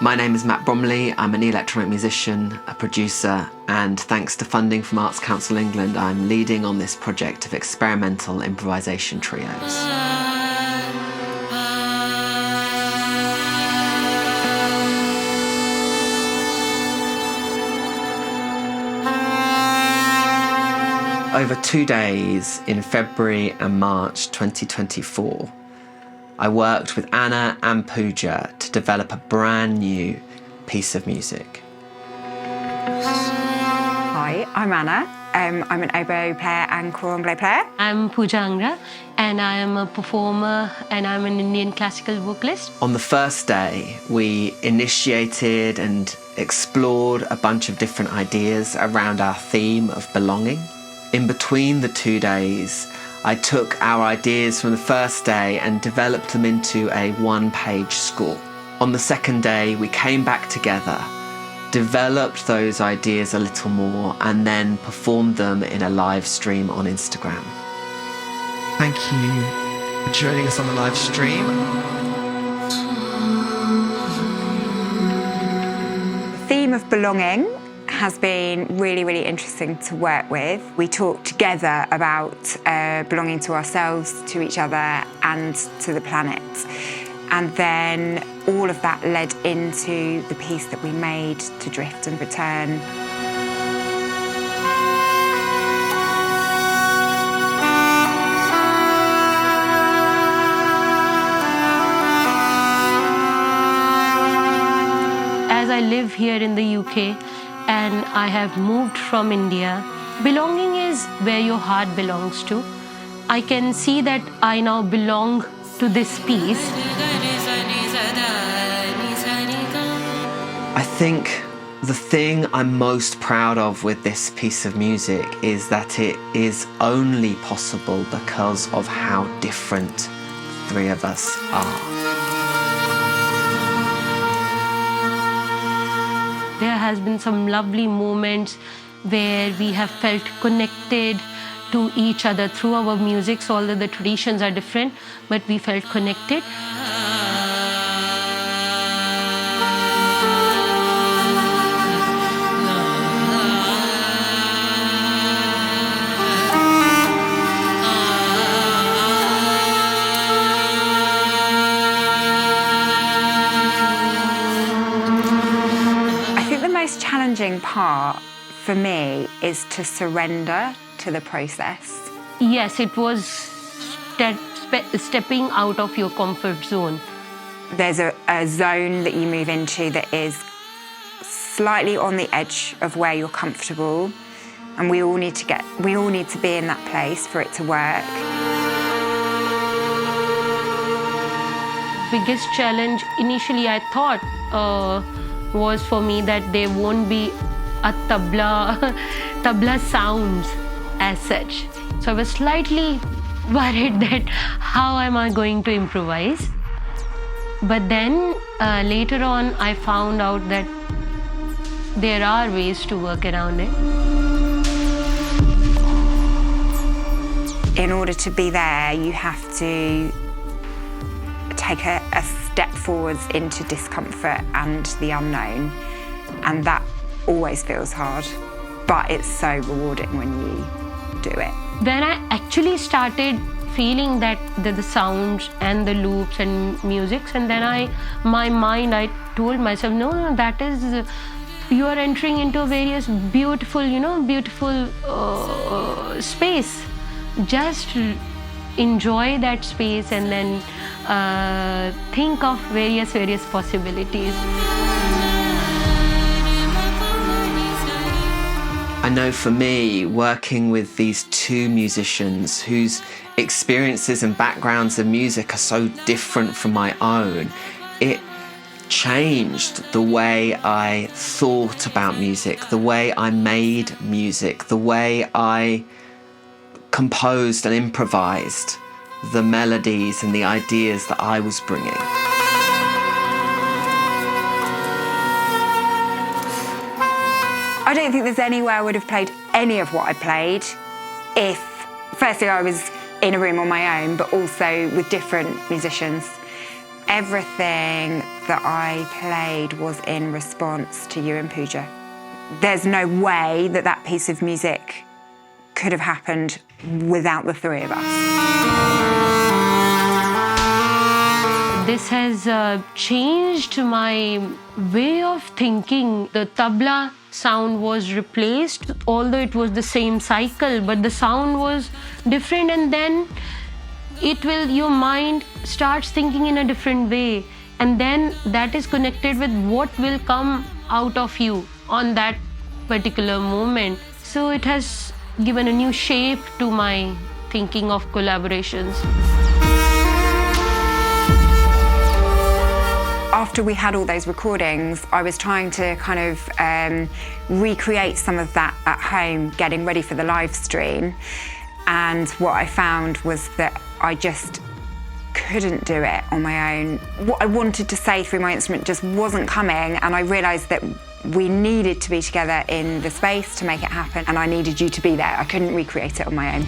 My name is Matt Brombley. I'm an electronic musician, a producer, and thanks to funding from Arts Council England, I'm leading on this project of experimental improvisation trios. Over 2 days in February and March 2024, I worked with Anna and Pooja to develop a brand new piece of music. Hi, I'm Anna. I'm an oboe player and Anglais player. I'm Pooja Angra, and I am a performer and I'm an Indian classical vocalist. On the first day, we initiated and explored a bunch of different ideas around our theme of belonging. In between the 2 days, I took our ideas from the first day and developed them into a one-page score. On the second day, we came back together, developed those ideas a little more, and then performed them in a live stream on Instagram. Thank you for joining us on the live stream. The theme of belonging has been really, really interesting to work with. We talked together about belonging to ourselves, to each other, and to the planet. And then all of that led into the piece that we made, To Drift and Return. As I live here in the UK, and I have moved from India. Belonging is where your heart belongs to. I can see that I now belong to this piece. I think the thing I'm most proud of with this piece of music is that it is only possible because of how different the three of us are. There has been some lovely moments where we have felt connected to each other through our music. So although the traditions are different, but we felt connected. The most challenging part for me is to surrender to the process. Yes, it was stepping out of your comfort zone. There's a zone that you move into that is slightly on the edge of where you're comfortable, and we all need to be in that place for it to work. Biggest challenge initially I thought was for me that there won't be a tabla sounds as such. So I was slightly worried that how am I going to improvise? But then later on I found out that there are ways to work around it. In order to be there, you have to take a step forwards into discomfort and the unknown, and that always feels hard, but it's so rewarding when you do it. When I actually started feeling that the sounds and the loops and musics, and then I told myself, no, that is, you are entering into a various beautiful, beautiful space. Just enjoy that space and then think of various possibilities. I know for me, working with these two musicians whose experiences and backgrounds of music are so different from my own, it changed the way I thought about music, the way I made music, the way I composed and improvised the melodies and the ideas that I was bringing. I don't think there's any way I would have played any of what I played if, firstly, I was in a room on my own, but also with different musicians. Everything that I played was in response to you and Pooja. There's no way that that piece of music could have happened without the three of us. This has changed my way of thinking. The tabla sound was replaced, although it was the same cycle, but the sound was different, and then your mind starts thinking in a different way, and then that is connected with what will come out of you on that particular moment. So it has given a new shape to my thinking of collaborations. After we had all those recordings, I was trying to kind of recreate some of that at home, getting ready for the live stream. And what I found was that I just couldn't do it on my own. What I wanted to say through my instrument just wasn't coming, and I realised that we needed to be together in the space to make it happen, and I needed you to be there. I couldn't recreate it on my own.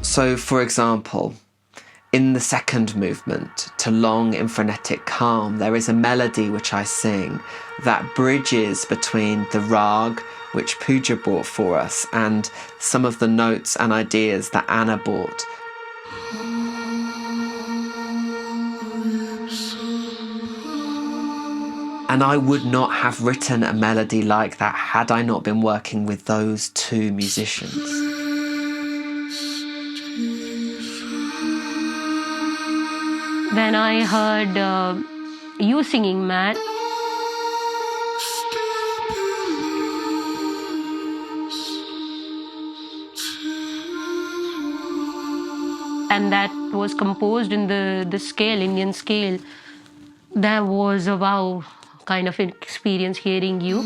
So, for example, in the second movement, To Long in Frenetic Calm, there is a melody which I sing that bridges between the rag, which Pooja brought for us, and some of the notes and ideas that Anna brought. And I would not have written a melody like that had I not been working with those two musicians. When I heard you singing, Matt, and that was composed in the scale, Indian scale, that was a wow kind of experience hearing you.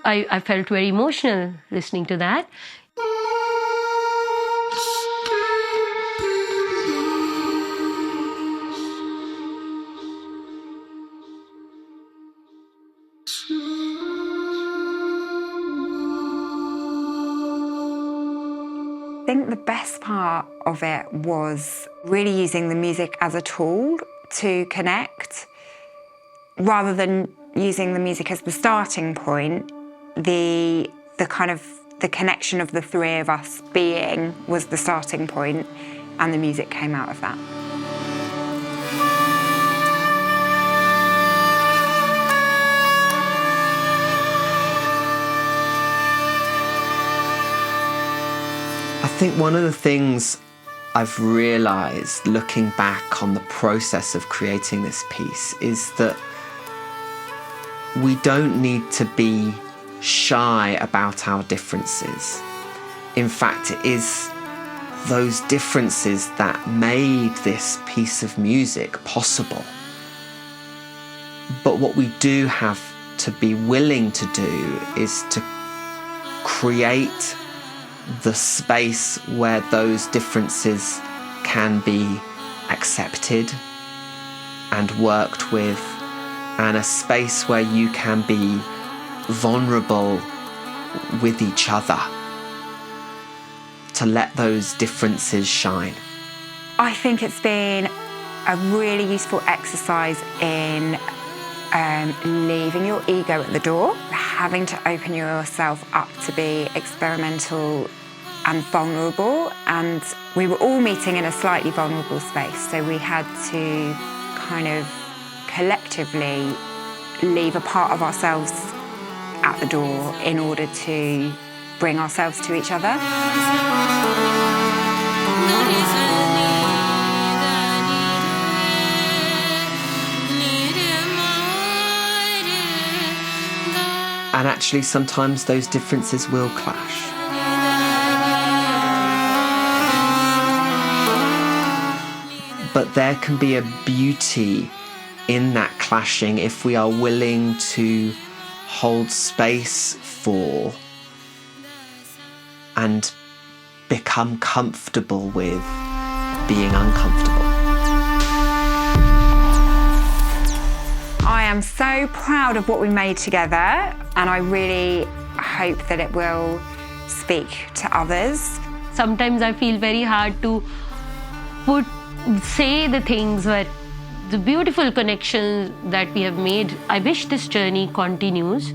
I felt very emotional listening to that. I think the best part of it was really using the music as a tool to connect, rather than using the music as the starting point. The connection of the three of us being was the starting point, and the music came out of that. I think one of the things I've realised looking back on the process of creating this piece is that we don't need to be shy about our differences. In fact, it is those differences that made this piece of music possible. But what we do have to be willing to do is to create the space where those differences can be accepted and worked with, and a space where you can be vulnerable with each other, to let those differences shine. I think it's been a really useful exercise in leaving your ego at the door, having to open yourself up to be experimental and vulnerable. And we were all meeting in a slightly vulnerable space, so we had to kind of collectively leave a part of ourselves at the door in order to bring ourselves to each other. And actually, sometimes those differences will clash. but there can be a beauty in that clashing if we are willing to hold space for and become comfortable with being uncomfortable. I am so proud of what we made together, and I really hope that it will speak to others. Sometimes I feel very hard to say the things, but the beautiful connections that we have made, I wish this journey continues.